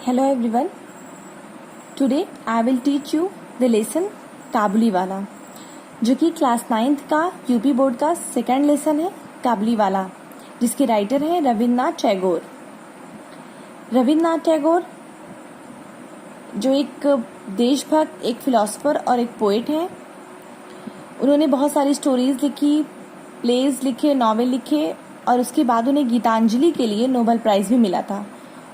Hello everyone. Today I will teach you the lesson Kabuliwala, जो कि class 9th का UP board का second lesson है काबुलीवाला, जिसके राइटर हैं रविन्द्रनाथ टैगोर। रविन्द्रनाथ टैगोर जो एक देशभक्त, एक फिलोसोफर और एक पोएट हैं। उन्होंने बहुत सारी स्टोरीज लिखी, प्लेज लिखे, नॉवेल लिखे और उसके बाद उन्हें गीतांजलि के लिए नोबेल प्राइज भी मिला था।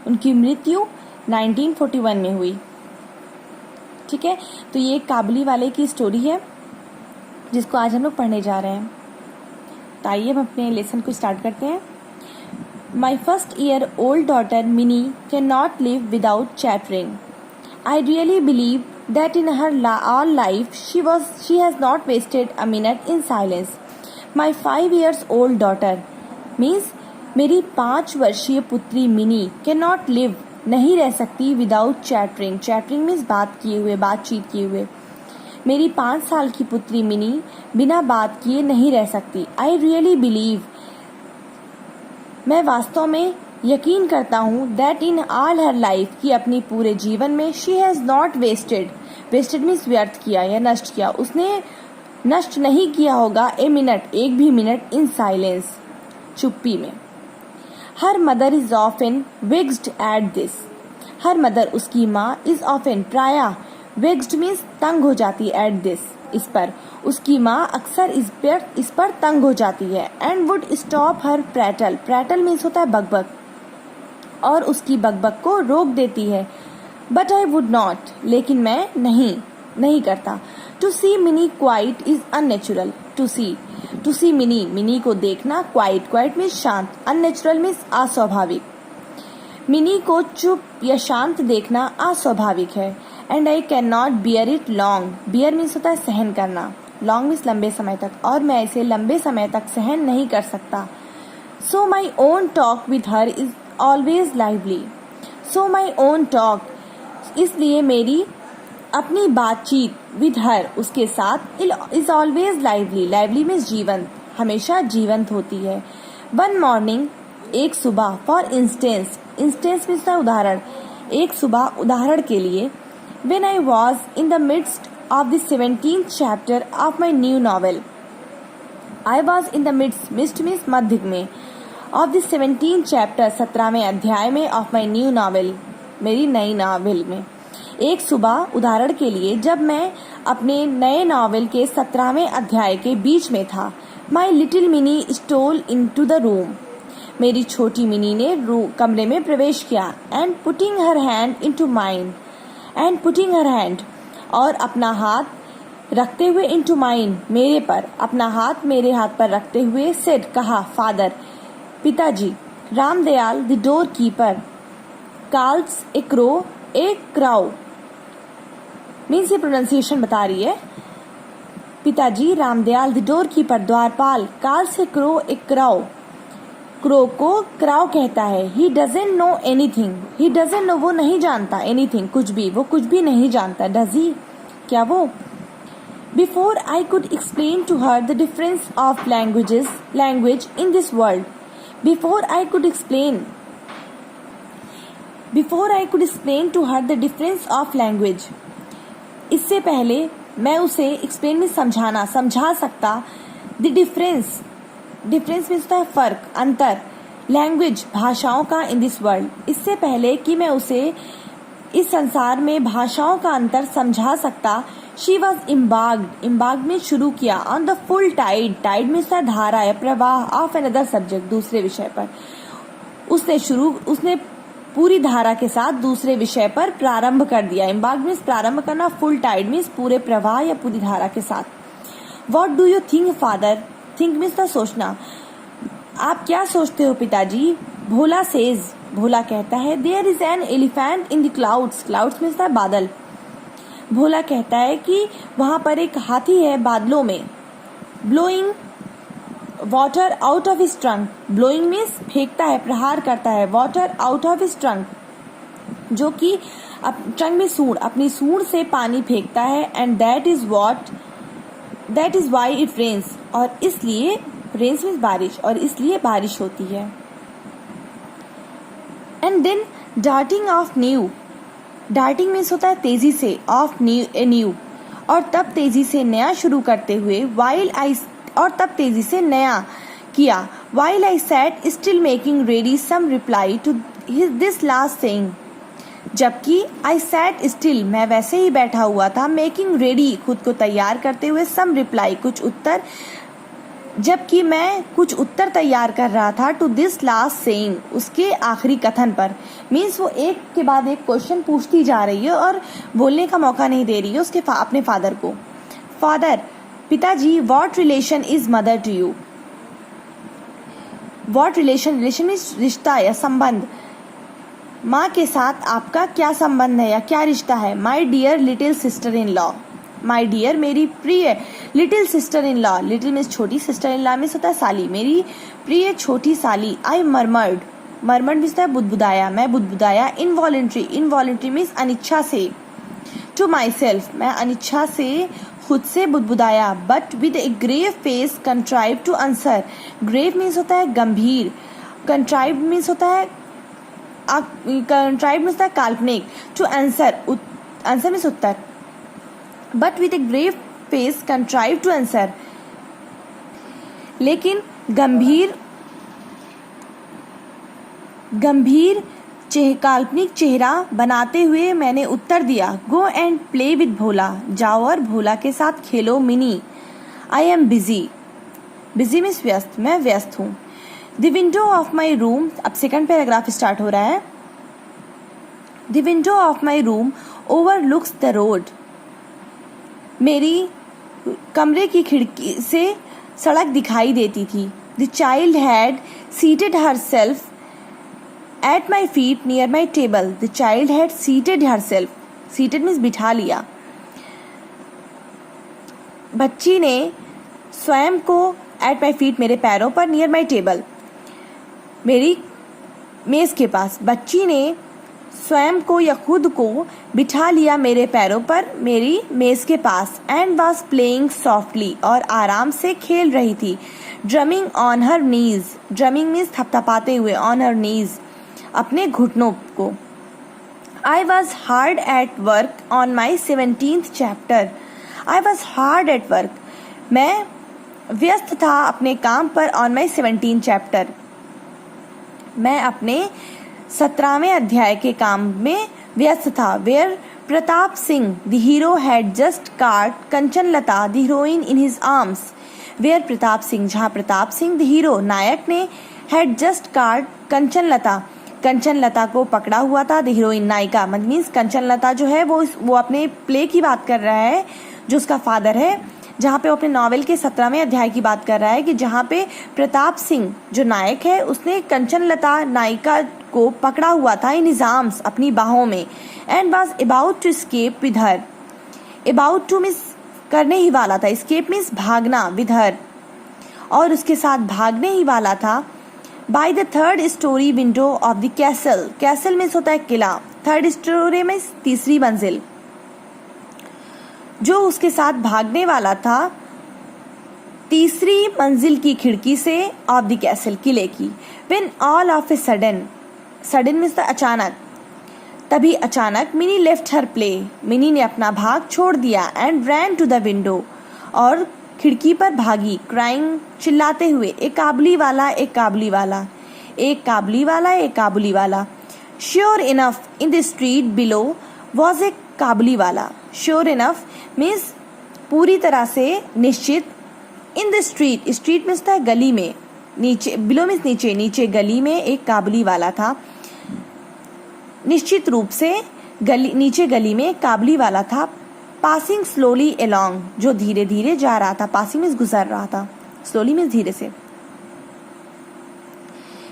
उनकी मृत्यु 1941 में हुई। ठीक है, तो ये काबुलीवाले की स्टोरी है जिसको आज हम लोग पढ़ने जा रहे हैं। तो आइए हम अपने लेसन को स्टार्ट करते हैं। My first year old daughter mini can not live without chattering. I really believe that in her all life she has not wasted a minute in silence. My 5 years old daughter means मेरी 5 वर्षीय पुत्री mini can not live, नहीं रह सकती without chattering. Chattering means बात किए हुए, बातचीत किए हुए. मेरी 5 साल की पुत्री मिनी बिना बात किए नहीं रह सकती. आई रियली बिलीव, मैं वास्तव में यकीन करता हूँ that in all her life, की अपनी पूरे जीवन में she has not wasted, wasted means व्यर्थ किया या नष्ट किया, उसने नष्ट नहीं किया होगा ए मिनट, एक भी मिनट इन साइलेंस, चुप्पी में. Her mother is often vexed at this. Her mother, उसकी माँ, इज ऑफन, प्रायः, वेक्स्ड मीन्स तंग हो जाती, एट दिस, इस पर, उसकी माँ अक्सर इस पर तंग हो जाती है. And would stop her prattle, prattle means होता है बकबक, और उसकी बकबक को रोक देती है. बट आई वुड नॉट, लेकिन मैं नहीं करता. To see Mini quite is unnatural. To see Mini, Mini को देखना, क्वाइट मीन्स शांत, अननेचुरल मीन्स अस्वाभाविक. मिनी को चुप या शांत देखना अस्वाभाविक है. And I can not bear it long. Bear means होता है सहन करना, लॉन्ग मीन्स लंबे समय तक, और मैं इसे लंबे समय तक सहन नहीं कर सकता. So my own talk with her is always lively. So my own talk, इसलिए मेरी अपनी बातचीत, विद हर, उसके साथ, is always lively. Lively means जीवंत, हमेशा जीवंत होती है. वन मॉर्निंग, एक सुबह, फॉर इंस्टेंस, इंस्टेंस मीन्स उदाहरण, एक सुबह, उदाहरण के लिए. When I was in the midst of the 17th chapter of my new novel. I was in the midst means मध्य में, ऑफ द 17th चैप्टर, 17वें अध्याय में, ऑफ माई न्यू नॉवेल, मेरी नई नॉवेल में. एक सुबह, उदाहरण के लिए, जब मैं अपने नए नॉवेल के 17वें अध्याय के बीच में था. My little Mini stole into the room. मेरी छोटी मिनी ने कमरे में प्रवेश किया. And putting her hand into mine, and putting her hand, और अपना हाथ रखते हुए, इन टू माइन, मेरे पर, अपना हाथ मेरे हाथ पर रखते हुए, सेड, कहा, फादर, पिताजी, Ramdayal the door keeper calls a crow a krow. Means ये प्रोनाउंसिएशन बता रही है. पिताजी, रामदयाल द डोर कीपर, द्वारपाल, calls a crow a krow, crow को क्राउ कहता है. He doesn't know anything. He doesn't know, वो नहीं जानता, एनीथिंग, कुछ भी, वो कुछ भी नहीं जानता. डज ही, क्या वो. Before I could explain to her the difference of language in this world. Before I could explain to her the difference of language. इससे पहले मैं उसे explain में समझा सकता. The difference मीन्स होता है फर्क, अंतर, language, भाषाओं का, in this world, इससे पहले कि मैं उसे इस संसार में भाषाओं का अंतर समझा सकता. She was embarked में शुरू किया, on the full tide means धारा है, प्रवाह, of another subject, दूसरे विषय पर. उसने पूरी धारा के साथ दूसरे विषय पर प्रारंभ कर दिया. embarked मीन्स प्रारंभ करना, full tide मीन्स पूरे प्रवाह या पूरी धारा के साथ. What do you think, father? think means सोचना. आप क्या सोचते हो पिताजी. भोला says, भोला कहता है, there is an elephant in the clouds means बादल. भोला कहता है कि वहां पर एक हाथी है बादलों में. Blowing water out of his trunk. Blowing means फेंकता है, प्रहार करता है. Water out of his trunk, जो कि ट्रंक में सूंड, अपनी सूंड से पानी फेंकता है. And that is why it rains, और इसलिए, रेन्स मीन्स बारिश, और इसलिए बारिश होती है. And then darting off new, darting means होता है तेजी से, ऑफ न्यू और तब तेजी से नया शुरू करते हुए, वाइल आई और तब तेजी से नया किया, while I sat still making ready some reply to this last saying, जबकि आई सैट स्टिल मैं वैसे ही बैठा हुआ था, मेकिंग रेडी खुद को तैयार करते हुए, सम रिप्लाई कुछ उत्तर, जबकि मैं कुछ उत्तर तैयार कर रहा था, टू दिस लास्ट सेइंग उसके आखिरी कथन पर। मीन्स वो एक के बाद एक क्वेश्चन पूछती जा रही है और बोलने का मौका नहीं दे रही है उसके अपने फादर को। फादर, पिताजी, what relation is mother to you? What relation, relation means रिश्ता या संबंध। माँ के साथ आपका क्या संबंध है या क्या रिश्ता है? My dear little sister in law, my dear मेरी प्रिय little sister in law, little means छोटी, सिस्टर इन लॉ मीन्स होता है साली, मेरी प्रिय छोटी साली। आई मरमर्ड, मरमर्ड मीन्स होता है बुदबुदाया, मैं बुदबुदाया। इनवॉलेंट्री, इनवॉलेंट्री मीन्स अनिच्छा से। टू माई सेल्फ, मैं अनिच्छा से खुद से बुदबुदाया। But with a grave face contrive to answer, grave means होता है गंभीर, कंट्राइव मीन्स होता है कंट्राइव मीन्स होता है काल्पनिक, टू आंसर, आंसर मीन्स उत्तर। But with a grave face contrive to answer, लेकिन गंभीर काल्पनिक चेहरा बनाते हुए मैंने उत्तर दिया, go and play with Bhola, जाओ और भोला के साथ खेलो Mini. I am busy, busy means व्यस्त, मैं व्यस्त हूँ। The window of my room, अब सेकंड पैराग्राफ स्टार्ट हो रहा है। The window of my room overlooks the road, मेरी कमरे की खिड़की से सड़क दिखाई देती थी। The child had seated her self at my feet near my table, the child had seated her self, seated means बिठा लिया, बच्ची ने स्वयं को, एट माई फीट मेरे पैरों पर, नियर माई टेबल मेरी मेज के पास, बच्ची ने स्वयं को या खुद को बिठा लिया मेरे पैरों पर मेरी मेज के पास। एंड वॉज प्लेइंग सॉफ्टली, और आराम से खेल रही थी। Drumming on her knees, drumming means थपथपाते हुए, ऑन हर नीज अपने घुटनों को। I was hard at work on my 17th chapter, I was hard at work, मैं व्यस्त था अपने काम पर, ऑन माई 17th चैप्टर, मैं अपने 17वें अध्याय के काम में व्यस्त था। Where Pratap Singh the hero had just caught Kanchanlata the heroine in his arms, where Pratap Singh, जहाँ प्रताप सिंह द हीरो नायक ने, had just caught Kanchanlata, Kanchanlata को पकड़ा हुआ था, द हीरोइन नायिका, मीन्स कंचनलता जो है वो अपने प्ले की बात कर रहा है जो उसका फादर है, जहाँ पे वो अपने नॉवेल के 17वें अध्याय की बात कर रहा है कि जहाँ पे प्रताप सिंह जो नायक है उसने कंचनलता नायिका को पकड़ा हुआ था, इन हिज आर्म्स अपनी बाहों में। And was about to escape with her, about to means करने ही वाला था, एस्केप मीन्स भागना, विद हर और उसके साथ भागने ही वाला था। By the third storey window of the castle, castle means होता है किला, थर्ड स्टोरी में तीसरी मंजिल, जो उसके साथ भागने वाला था तीसरी मंजिल की खिड़की से, ऑफ द कैसल किले की। When all of a sudden, sudden means अचानक, तभी अचानक Mini left her play, Mini ने अपना भाग छोड़ दिया। And ran to the window, और खिड़की पर भागी, क्राइंग चिल्लाते हुए, एक काबुली वाला, एक काबुली वाला, एक काबुली वाला, एक Kabuliwala. Sure enough in the street below was a Kabuliwala, sure enough means पूरी तरह से निश्चित, in the street, street means है गली में, नीचे, बिलो मीन्स नीचे, नीचे गली में एक काबुली वाला था, निश्चित रूप से गली, नीचे गली में काबुली वाला था। पासिंग स्लोली अलोंग, जो धीरे धीरे जा रहा था, पासिंग मीन्स गुजर रहा था, स्लोली मीन्स धीरे से।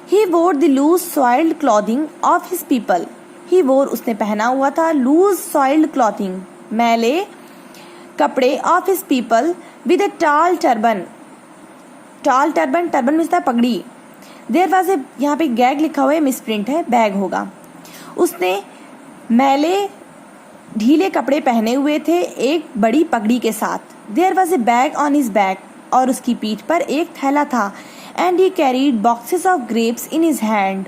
He wore the loose soiled clothing of his people, he wore उसने पहना हुआ था, लूज सॉइल्ड क्लॉथिंग मैले कपड़े, ऑफ हिज पीपल विद ए टाल टर्बन, टाल टर्बन, टर्बन मीन्स पगड़ी। देयर वाज ए, यहाँ पे गैग लिखा हुआ है, मिसप्रिंट है, बैग होगा। उसने मैले ढीले कपड़े पहने हुए थे एक बड़ी पगड़ी के साथ। There was a bag on his back, और उसकी पीठ पर एक थैला था। And he carried boxes of grapes in his hand,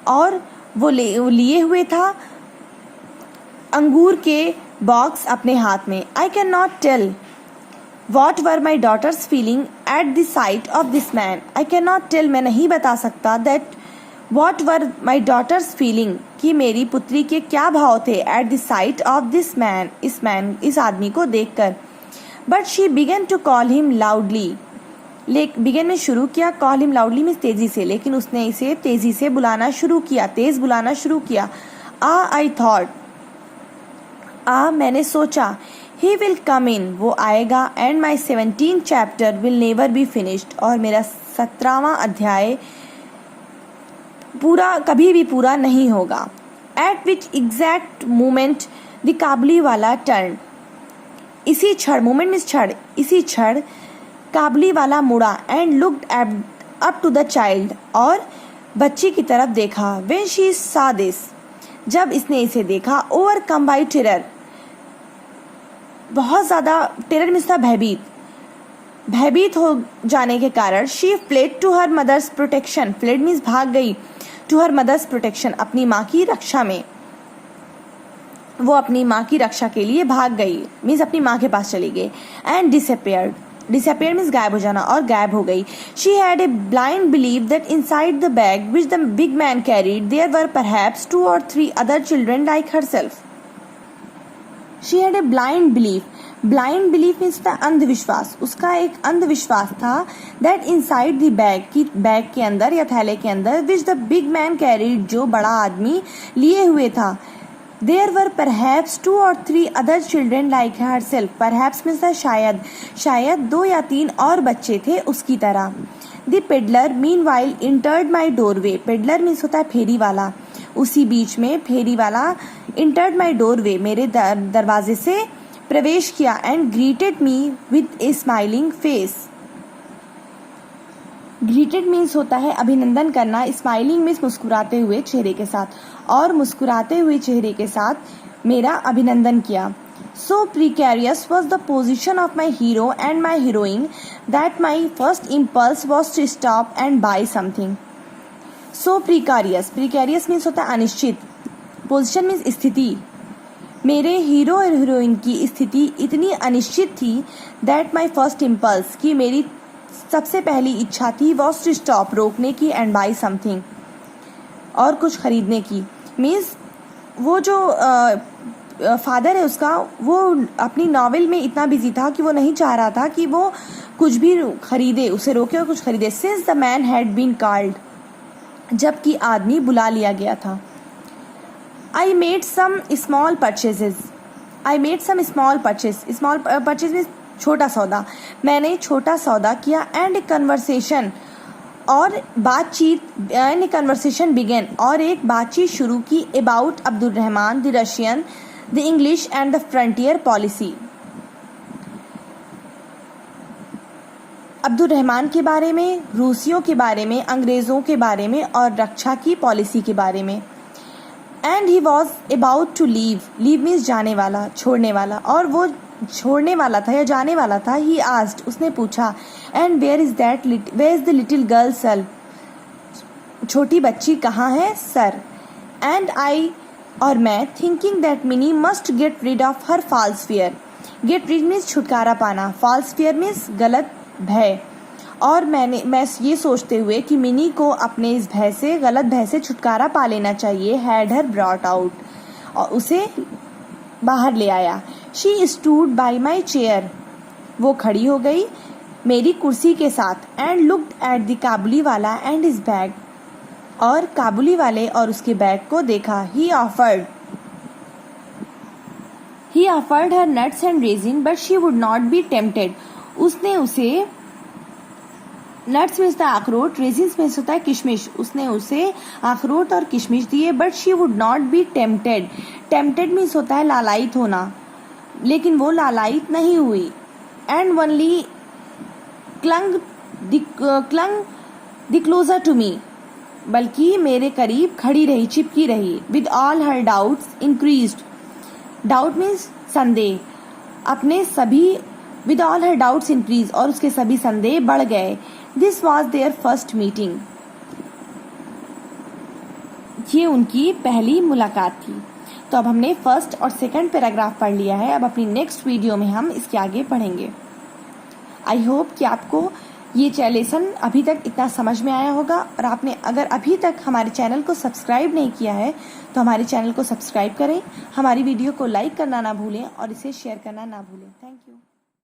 और वो लिए हुए था अंगूर के बॉक्स अपने हाथ में। I can not tell what were my daughter's feeling at the sight of this man. I can not tell, मैं नहीं बता सकता, that what were my daughter's feeling, कि मेरी पुत्री के क्या भाव थे, at the sight of this man, इस आदमी को देखकर। But she began to call him loudly, began में शुरू किया, कॉल हिम लाउडली में तेजी से, लेकिन उसने इसे तेजी से बुलाना शुरू किया, तेज बुलाना शुरू किया। आई थॉट, मैंने सोचा, ही विल कम इन, वो आएगा, and my 17th chapter will never be finished, और मेरा 17वां अध्याय कभी भी पूरा नहीं होगा। At which exact moment the Kabuliwala turn, इसी क्षण, मोमेंट मीन्स क्षण, इसी क्षण काबुलीवाला मुड़ा, and looked up to the child, और बच्ची की तरफ देखा। व्हेन शी सॉ दिस, जब इसने इसे देखा, ओवरकम बाय टेरर, बहुत ज़्यादा, टेरर मीन्स था भयभीत हो जाने के कारण, she fled to her mother's protection, fled means भाग गई, टू हर मदर्स प्रोटेक्शन, अपनी माँ की रक्षा में, वो अपनी माँ की रक्षा के लिए भाग गई, मीन्स अपनी माँ के पास चली गई। एंड डिसअपियर्ड मीन्स गायब हो जाना, और गायब हो गई। She had a blind believe that inside the bag which the big man carried there were perhaps 2 or 3 other children like herself. She had a blind belief means था अंधविश्वास, उसका एक अंधविश्वास था, दैट इनसाइड द बैग, की bag के अंदर या थैले के अंदर, which the big man carried, जो बड़ा आदमी लिए हुए था, there were perhaps 2 or 3 other children like herself, perhaps means था शायद 2 या 3 और बच्चे थे उसकी तरह। The peddler meanwhile entered my doorway, peddler means होता है फेरी वाला, उसी बीच में फेरी वाला, इंटर्ड माई डोरवे, मेरे दरवाजे से प्रवेश किया, and greeted me with A smiling face. Greeted means होता है अभिनंदन करना, स्माइलिंग मीन्स मुस्कुराते हुए चेहरे के साथ, और मुस्कुराते हुए चेहरे के साथ मेरा अभिनंदन किया। So precarious was the position of my hero and my heroine that my first impulse was to stop and buy something. So precarious means होता है अनिश्चित, पोजिशन मीन्स स्थिति, मेरे हीरो और हीरोइन की स्थिति इतनी अनिश्चित थी, दैट माई फर्स्ट इम्पल्स, की मेरी सबसे पहली इच्छा थी, वॉज टू स्टॉप, रोकने की, एंड बाय समथिंग, और कुछ खरीदने की। मीन्स वो जो फादर है उसका, वो अपनी नॉवेल में इतना बिजी था कि वो नहीं चाह रहा था कि वो कुछ भी खरीदे, उसे रोके और कुछ खरीदे। Since the man had been called, जबकि आदमी बुला लिया गया था। I made some small purchases means छोटा सौदा, मैंने छोटा सौदा किया, एंड ए कन्वर्सेशन, और बातचीत, एंड ए कन्वर्सेशन बिगेन, और एक बातचीत शुरू की, about Abdul Rahman, the Russian, the English and the frontier policy, Abdul Rahman के बारे में, रूसियों के बारे में, अंग्रेज़ों के बारे में, और रक्षा की पॉलिसी के बारे में। And he was about to leave means जाने वाला, छोड़ने वाला, और वो छोड़ने वाला था या जाने वाला था। ही आस्क्ड, उसने पूछा, and where is the little girl sir, छोटी बच्ची कहाँ है सर। एंड आई, और मैं, thinking that Mini must get rid of her false fear, get rid means छुटकारा पाना, फॉल्स फियर मीन्स गलत भय, और मैं ये सोचते हुए कि मिनी को अपने इस भय से, गलत भय से छुटकारा पा लेना चाहिए, हैड हर ब्रॉट आउट, और उसे बाहर ले आया। She stood by my chair, वो खड़ी हो गई मेरी कुर्सी के साथ, and looked at the Kabuliwala and his bag, और काबुली वाले और उसके बैग को देखा। ही offered her nuts and resin but she would not be tempted, उसने उसे, नट्स मीन्स था अखरोट, रेजिन्स मीन्स होता है किशमिश, उसने उसे अखरोट और किशमिश दिए, but she would not be tempted means होता है लालायित होना, लेकिन वो लालायित नहीं हुई। And only clung the closer to me, बल्कि मेरे करीब खड़ी रही, चिपकी रही। With all her doubts increased, doubt means संदेह, अपने सभी, with all her doubts increase, और उसके सभी संदेह बढ़ गए। This was their first meeting, ये उनकी पहली मुलाकात थी। तो अब हमने फर्स्ट और सेकंड पैराग्राफ पढ़ लिया है। अब अपनी नेक्स्ट वीडियो में हम इसके आगे पढ़ेंगे। आई होप कि आपको ये लेसन अभी तक इतना समझ में आया होगा, और आपने अगर अभी तक हमारे चैनल को सब्सक्राइब नहीं किया है तो हमारे चैनल को सब्सक्राइब करें, हमारी वीडियो को लाइक करना ना भूलें और इसे शेयर करना ना भूलें। Thank you.